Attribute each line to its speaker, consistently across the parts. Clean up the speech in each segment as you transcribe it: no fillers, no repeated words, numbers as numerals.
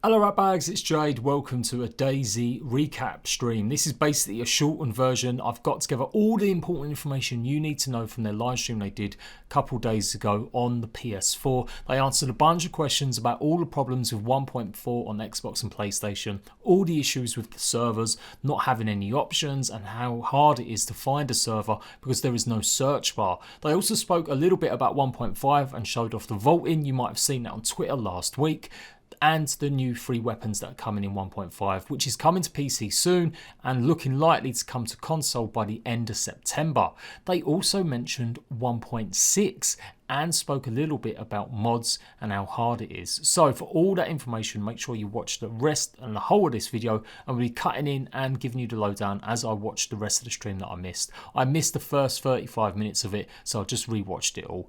Speaker 1: Hello ratbags, it's Jade. Welcome to a DAYZ recap stream. This is basically a shortened version. I've got together all the important information you need to know from their live stream they did a couple days ago on the PS4. They answered a bunch of questions about all the problems with 1.4 on Xbox and PlayStation, all the issues with the servers, not having any options, and how hard it is to find a server because there is no search bar. They also spoke a little bit about 1.5 and showed off the vaulting. You might have seen that on Twitter last week. And the new free weapons that are coming in 1.5, which is coming to PC soon and looking likely to come to console by the end of September. They also mentioned 1.6 and spoke a little bit about mods and how hard it is. So for all that information, make sure you watch the rest and the whole of this video. I'm going to be cutting in and giving you the lowdown as I watch the rest of the stream that I missed. I missed the first 35 minutes of it, so I just rewatched it all.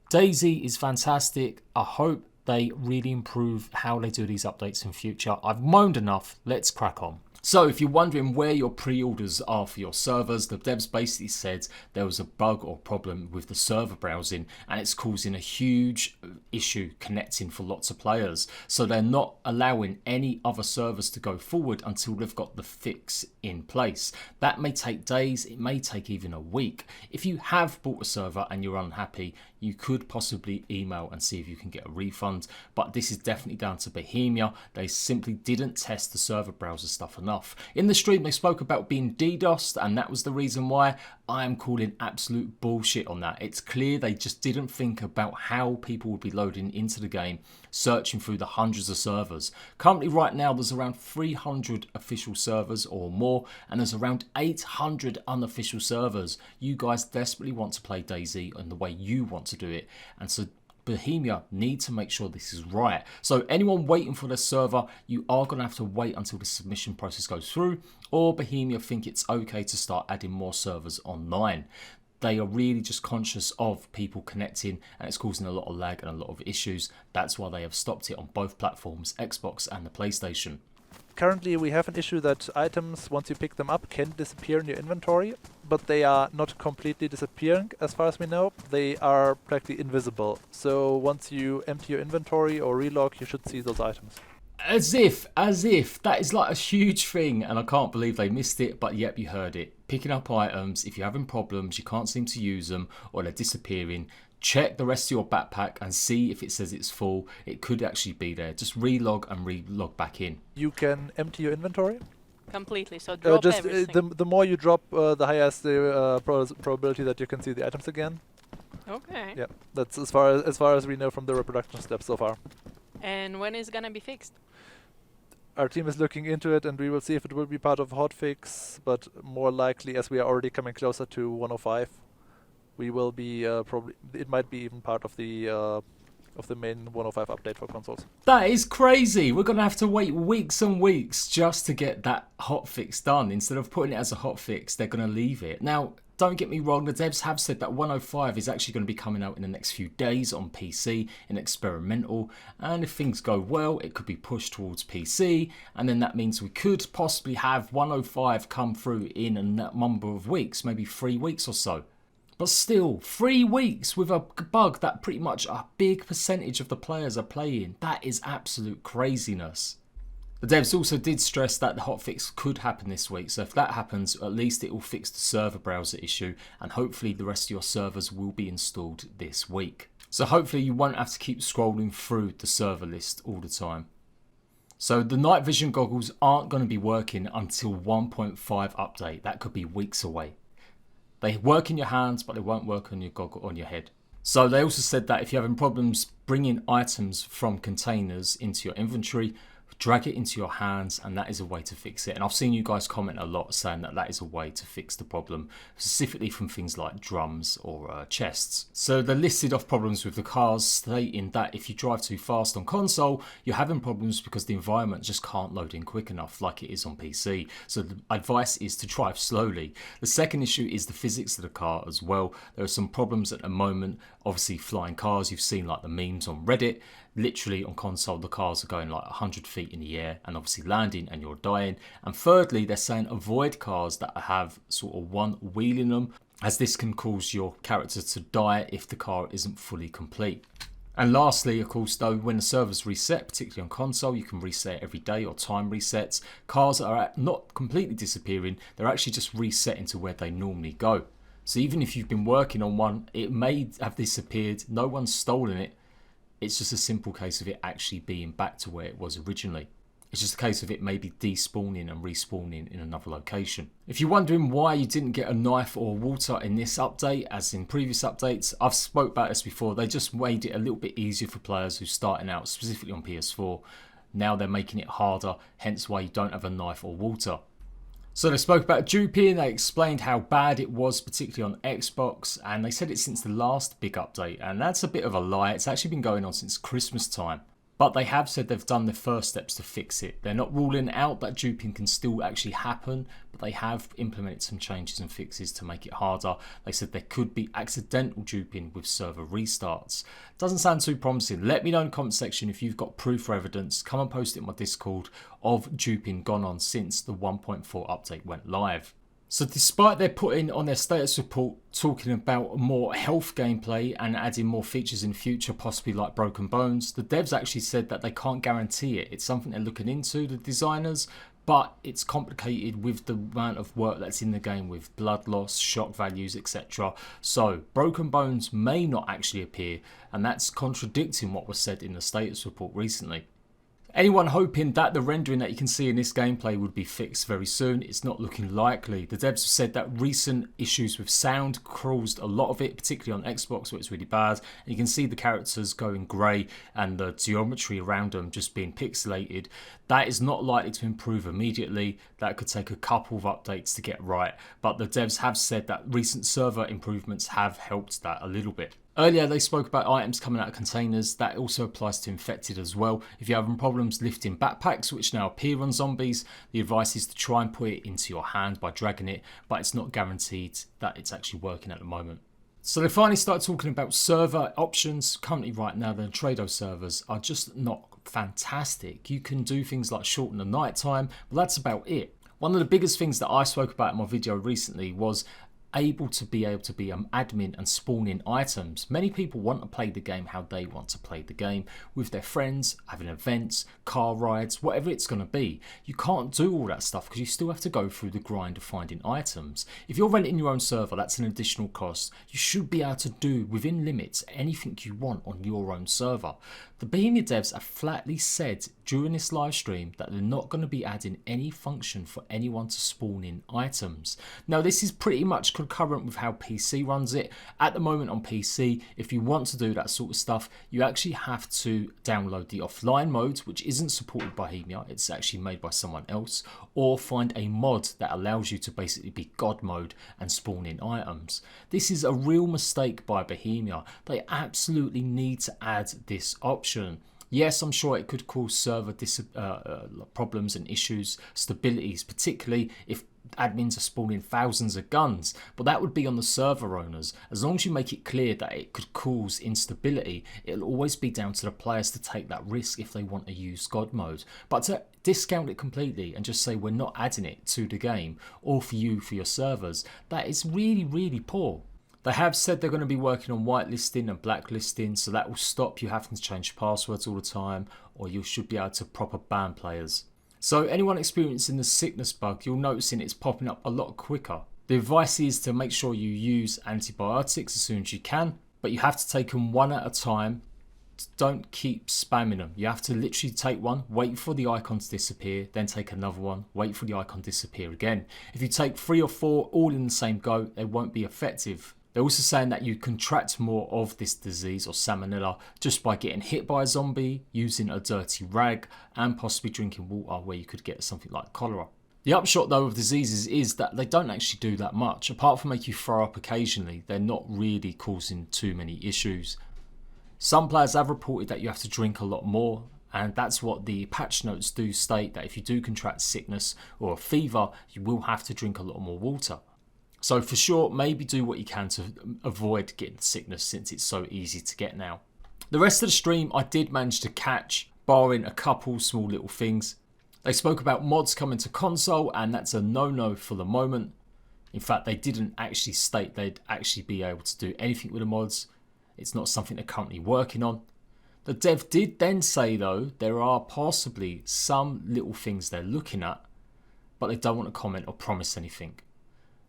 Speaker 1: DAYZ is fantastic. I hope they really improve how they do these updates in future. I've moaned enough, let's crack on. So if you're wondering where your pre-orders are for your servers, the devs basically said there was a bug or problem with the server browsing and it's causing a huge issue connecting for lots of players. So they're not allowing any other servers to go forward until they've got the fix in place. That may take days, it may take even a week. If you have bought a server and you're unhappy, you could possibly email and see if you can get a refund, but this is definitely down to Bohemia. They simply didn't test the server browser stuff enough. In the stream they spoke about being DDoSed and that was the reason why. I am calling absolute bullshit on that. It's clear they just didn't think about how people would be loading into the game, searching through the hundreds of servers. Currently right now there's around 300 official servers or more and there's around 800 unofficial servers. You guys desperately want to play DAYZ in the way you want to do it, and so Bohemia need to make sure this is right. So anyone waiting for their server, you are going to have to wait until the submission process goes through, or Bohemia think it's okay to start adding more servers online. They are really just conscious of people connecting and it's causing a lot of lag and a lot of issues. That's why they have stopped it on both platforms, Xbox and the PlayStation.
Speaker 2: Currently we have an issue that items, once you pick them up, can disappear in your inventory, but they are not completely disappearing as far as we know. They are practically invisible. So once you empty your inventory or relog, you should see those items.
Speaker 1: As if, that is like a huge thing and I can't believe they missed it, but yep, you heard it. Picking up items, if you're having problems, you can't seem to use them or they're disappearing, check the rest of your backpack and see if it says it's full. It could actually be there. Just relog and relog back in.
Speaker 2: You can empty your inventory?
Speaker 3: Completely, so drop everything.
Speaker 2: The more you drop, the higher is the probability that you can see the items again.
Speaker 3: Okay.
Speaker 2: Yeah, that's as far as we know from the reproduction steps so far.
Speaker 3: And when is gonna be fixed?
Speaker 2: Our team is looking into it and we will see if it will be part of hotfix, but more likely as we are already coming closer to 105. We will be probably. It might be even part of the main 105 update for consoles.
Speaker 1: That is crazy. We're gonna have to wait weeks and weeks just to get that hotfix done. Instead of putting it as a hotfix, they're gonna leave it. Now, don't get me wrong. The devs have said that 105 is actually going to be coming out in the next few days on PC in experimental. And if things go well, it could be pushed towards PC, and then that means we could possibly have 105 come through in a number of weeks, maybe 3 weeks or so. But still, 3 weeks with a bug that pretty much a big percentage of the players are playing. That is absolute craziness. The devs also did stress that the hotfix could happen this week. So if that happens, at least it will fix the server browser issue. And hopefully the rest of your servers will be installed this week. So hopefully you won't have to keep scrolling through the server list all the time. So the night vision goggles aren't going to be working until 1.5 update. That could be weeks away. They work in your hands, but they won't work on your goggle on your head. So they also said that if you're having problems bringing items from containers into your inventory, drag it into your hands, and that is a way to fix it. And I've seen you guys comment a lot saying that that is a way to fix the problem, specifically from things like drums or chests. So they listed off problems with the cars, stating that if you drive too fast on console, you're having problems because the environment just can't load in quick enough like it is on PC. So the advice is to drive slowly. The second issue is the physics of the car as well. There are some problems at the moment. Obviously flying cars, you've seen like the memes on Reddit. Literally on console the cars are going like 100 feet in the air and obviously landing and you're dying. And thirdly, they're saying avoid cars that have sort of one wheel in them, as this can cause your character to die if the car isn't fully complete. And lastly, of course, though, when the servers reset, particularly on console, you can reset every day or time resets. Cars are not completely disappearing, they're actually just resetting to where they normally go. So even if you've been working on one, it may have disappeared, no one's stolen it. It's just a simple case of it actually being back to where it was originally. It's just a case of it maybe despawning and respawning in another location. If you're wondering why you didn't get a knife or water in this update as in previous updates, I've spoke about this before. They just made it a little bit easier for players who are starting out, specifically on PS4. Now they're making it harder, hence why you don't have a knife or water. So they spoke about duping, they explained how bad it was, particularly on Xbox, and they said it since the last big update, and that's a bit of a lie. It's actually been going on since Christmas time. But they have said they've done the first steps to fix it. They're not ruling out that duping can still actually happen, but they have implemented some changes and fixes to make it harder. They said there could be accidental duping with server restarts. Doesn't sound too promising. Let me know in the comment section if you've got proof or evidence. Come and post it in my Discord of duping gone on since the 1.4 update went live. So despite their putting on their status report talking about more health gameplay and adding more features in future, possibly like broken bones, the devs actually said that they can't guarantee it. It's something they're looking into, the designers, but it's complicated with the amount of work that's in the game with blood loss, shock values, etc. So broken bones may not actually appear, and that's contradicting what was said in the status report recently. Anyone hoping that the rendering that you can see in this gameplay would be fixed very soon, it's not looking likely. The devs have said that recent issues with sound caused a lot of it, particularly on Xbox where it's really bad. And you can see the characters going grey and the geometry around them just being pixelated. That is not likely to improve immediately. That could take a couple of updates to get right. But the devs have said that recent server improvements have helped that a little bit. Earlier they spoke about items coming out of containers. That also applies to infected as well. If you're having problems lifting backpacks which now appear on zombies, the advice is to try and put it into your hand by dragging it, but it's not guaranteed that it's actually working at the moment. So they finally started talking about server options. Currently right now the Trado servers are just not fantastic. You can do things like shorten the night time, but that's about it. One of the biggest things that I spoke about in my video recently was able to be an admin and spawn in items. Many people want to play the game how they want to play the game, with their friends, having events, car rides, whatever it's going to be. You can't do all that stuff because you still have to go through the grind of finding items. If you're renting your own server, that's an additional cost. You should be able to do within limits anything you want on your own server. The Bohemia devs have flatly said during this live stream that they're not going to be adding any function for anyone to spawn in items. Now this is pretty much concurrent with how PC runs it. At the moment on PC, if you want to do that sort of stuff, you actually have to download the offline mode, which isn't supported by Bohemia, it's actually made by someone else, or find a mod that allows you to basically be God mode and spawn in items. This is a real mistake by Bohemia. They absolutely need to add this option. Yes, I'm sure it could cause server problems and issues, stabilities, particularly if admins are spawning thousands of guns, but that would be on the server owners. As long as you make it clear that it could cause instability, it'll always be down to the players to take that risk if they want to use God mode. But to discount it completely and just say we're not adding it to the game or for you for your servers, that is really, really poor. They have said they're going to be working on whitelisting and blacklisting, so that will stop you having to change passwords all the time, or you should be able to proper ban players. So anyone experiencing the sickness bug, you'll notice it's popping up a lot quicker. The advice is to make sure you use antibiotics as soon as you can, but you have to take them one at a time. Don't keep spamming them. You have to literally take one, wait for the icon to disappear, then take another one, wait for the icon to disappear again. If you take 3 or 4 all in the same go, they won't be effective. They're also saying that you contract more of this disease or salmonella just by getting hit by a zombie, using a dirty rag, and possibly drinking water where you could get something like cholera. The upshot though of diseases is that they don't actually do that much. Apart from make you throw up occasionally, they're not really causing too many issues. Some players have reported that you have to drink a lot more, and that's what the patch notes do state, that if you do contract sickness or a fever, you will have to drink a lot more water. So for sure, maybe do what you can to avoid getting sickness since it's so easy to get now. The rest of the stream I did manage to catch, barring a couple small little things. They spoke about mods coming to console, and that's a no-no for the moment. In fact, they didn't actually state they'd actually be able to do anything with the mods. It's not something they're currently working on. The dev did then say though, there are possibly some little things they're looking at, but they don't want to comment or promise anything.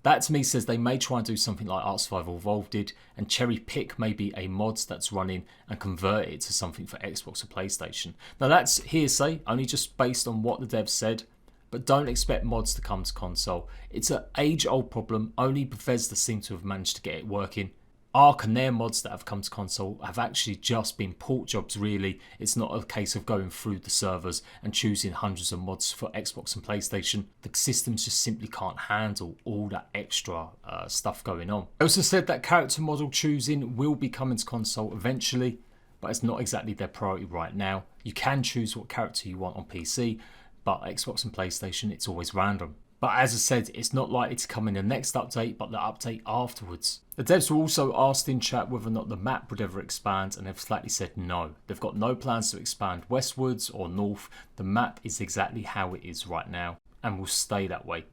Speaker 1: That to me says they may try and do something like Art Survival Evolved did and cherry pick maybe a mod that's running and convert it to something for Xbox or PlayStation. Now that's hearsay, only just based on what the dev said, but don't expect mods to come to console. It's an age-old problem, only Bethesda seem to have managed to get it working. Ark and their mods that have come to console have actually just been port jobs really. It's not a case of going through the servers and choosing hundreds of mods for Xbox and PlayStation. The systems just simply can't handle all that extra stuff going on. I also said that character model choosing will be coming to console eventually, but it's not exactly their priority right now. You can choose what character you want on PC, but Xbox and PlayStation, it's always random. But as I said, it's not likely to come in the next update, but the update afterwards. The devs were also asked in chat whether or not the map would ever expand, and they've flatly said no. They've got no plans to expand westwards or north. The map is exactly how it is right now, and will stay that way.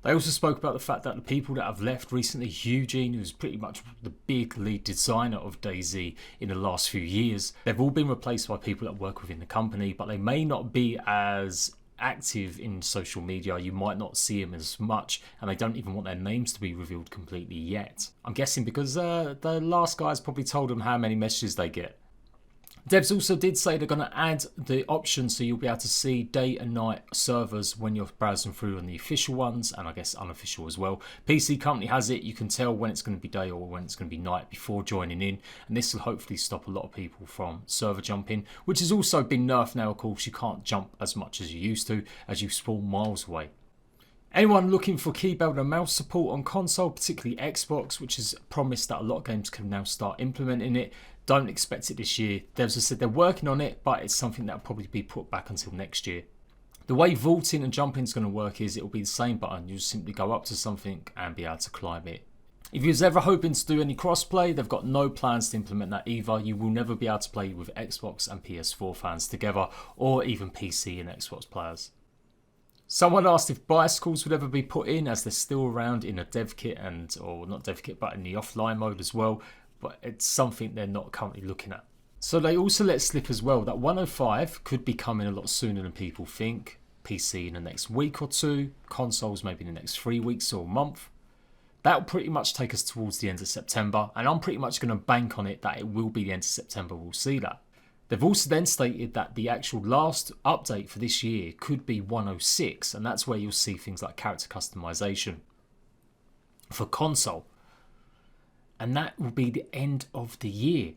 Speaker 1: They also spoke about the fact that the people that have left recently, Eugene, who's pretty much the big lead designer of DayZ in the last few years, they've all been replaced by people that work within the company, but they may not be as active in social media. You might not see them as much, and they don't even want their names to be revealed completely yet. I'm guessing because the last guys probably told them how many messages they get. Devs also did say they're going to add the option so you'll be able to see day and night servers when you're browsing through on the official ones, and I guess unofficial as well. PC Company has it. You can tell when it's going to be day or when it's going to be night before joining in, and this will hopefully stop a lot of people from server jumping, which has also been nerfed now. Of course, you can't jump as much as you used to as you spawn miles away. Anyone looking for keyboard and mouse support on console, particularly Xbox, which has promised that a lot of games can now start implementing it, don't expect it this year. Devs have said they're working on it, but it's something that will probably be put back until next year. The way vaulting and jumping is going to work is it will be the same button. You'll simply go up to something and be able to climb it. If you was ever hoping to do any crossplay, they've got no plans to implement that either. You will never be able to play with Xbox and PS4 fans together, or even PC and Xbox players. Someone asked if bicycles would ever be put in, as they're still around in a dev kit or not dev kit, but in the offline mode as well. But it's something they're not currently looking at. So they also let slip as well that 105 could be coming a lot sooner than people think. PC in the next week or two, consoles maybe in the next 3 weeks or a month. That'll pretty much take us towards the end of September, and I'm pretty much going to bank on it that it will be the end of September. We'll see that. They've also then stated that the actual last update for this year could be 106, and that's where you'll see things like character customization for console. And that will be the end of the year.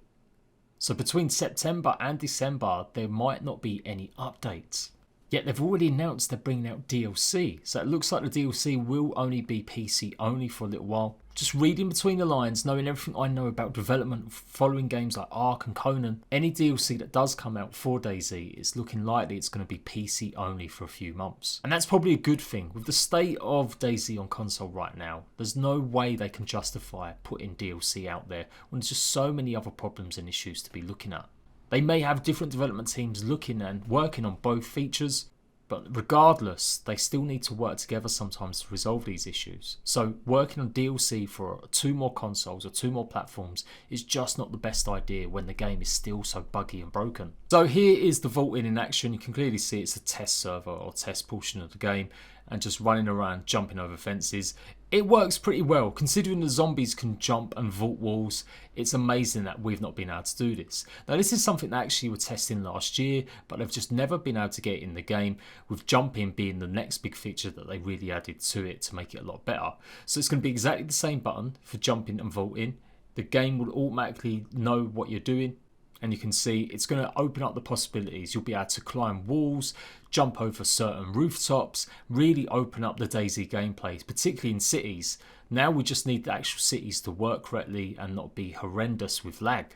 Speaker 1: So between September and December, there might not be any updates. Yet they've already announced they're bringing out DLC. So it looks like the DLC will only be PC only for a little while. Just reading between the lines, knowing everything I know about development, following games like Ark and Conan, any DLC that does come out for DayZ, it's looking likely it's going to be PC only for a few months. And that's probably a good thing. With the state of DayZ on console right now, there's no way they can justify putting DLC out there when there's just so many other problems and issues to be looking at. They may have different development teams looking and working on both features, but regardless, they still need to work together sometimes to resolve these issues. So working on DLC for 2 more consoles or 2 more platforms is just not the best idea when the game is still so buggy and broken. So here is the vault in action. You can clearly see it's a test server or test portion of the game, and just running around jumping over fences. It works pretty well considering the zombies can jump and vault walls. It's amazing that we've not been able to do this. Now this is something that actually were testing last year, but they've just never been able to get it in the game, with jumping being the next big feature that they really added to it to make it a lot better. So it's going to be exactly the same button for jumping and vaulting. The game will automatically know what you're doing, and you can see it's going to open up the possibilities. You'll be able to climb walls, jump over certain rooftops, really open up the DayZ gameplay, particularly in cities. Now we just need the actual cities to work correctly and not be horrendous with lag.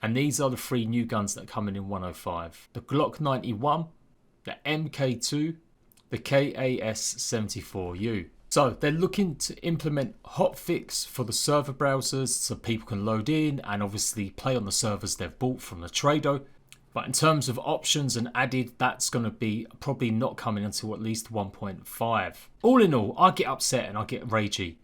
Speaker 1: And these are the 3 new guns that come in 105. The Glock 91, the MK2, the KAS-74U. So they're looking to implement hotfix for the server browsers so people can load in and obviously play on the servers they've bought from the Trado. But in terms of options and added, that's going to be probably not coming until at least 1.5. All in all, I get upset and I get ragey.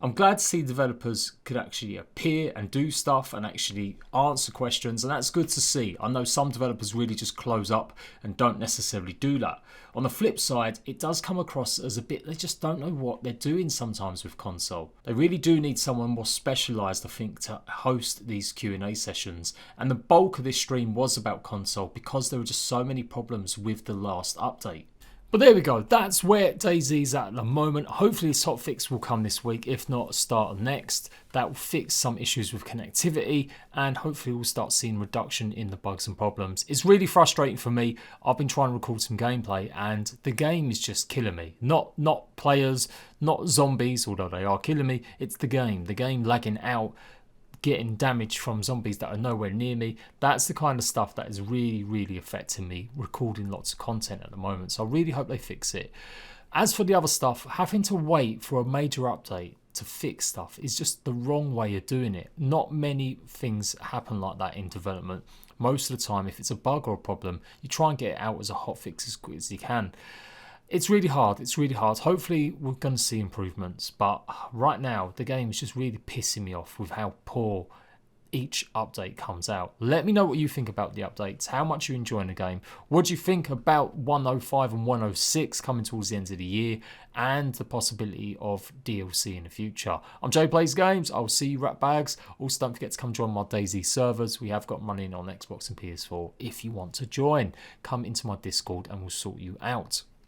Speaker 1: I'm glad to see developers could actually appear and do stuff and actually answer questions, and that's good to see. I know some developers really just close up and don't necessarily do that. On the flip side, it does come across as a bit, they just don't know what they're doing sometimes with console. They really do need someone more specialised, I think, to host these Q&A sessions. And the bulk of this stream was about console because there were just so many problems with the last update. But there we go, that's where DAYZ's at the moment. Hopefully this hotfix will come this week, if not start of next. That will fix some issues with connectivity and hopefully we'll start seeing reduction in the bugs and problems. It's really frustrating for me. I've been trying to record some gameplay and the game is just killing me. Not players, not zombies, although they are killing me. It's the game lagging out, getting damage from zombies that are nowhere near me. That's the kind of stuff that is really affecting me recording lots of content at the moment, so I really hope they fix it. As for the other stuff, having to wait for a major update to fix stuff is just the wrong way of doing it. Not many things happen like that in development. Most of the time, if it's a bug or a problem, you try and get it out as a hotfix as quick as you can. It's really hard. Hopefully we're going to see improvements, but right now the game is just really pissing me off with how poor each update comes out. Let me know what you think about the updates, how much you're enjoying the game, what do you think about 105 and 106 coming towards the end of the year, and the possibility of DLC in the future. I'm JADE-PLAYS-GAMES. I'll see you rat bags. Also, don't forget to come join my DAYZ servers. We have got running on Xbox and PS4. If you want to join, come into my Discord and we'll sort you out.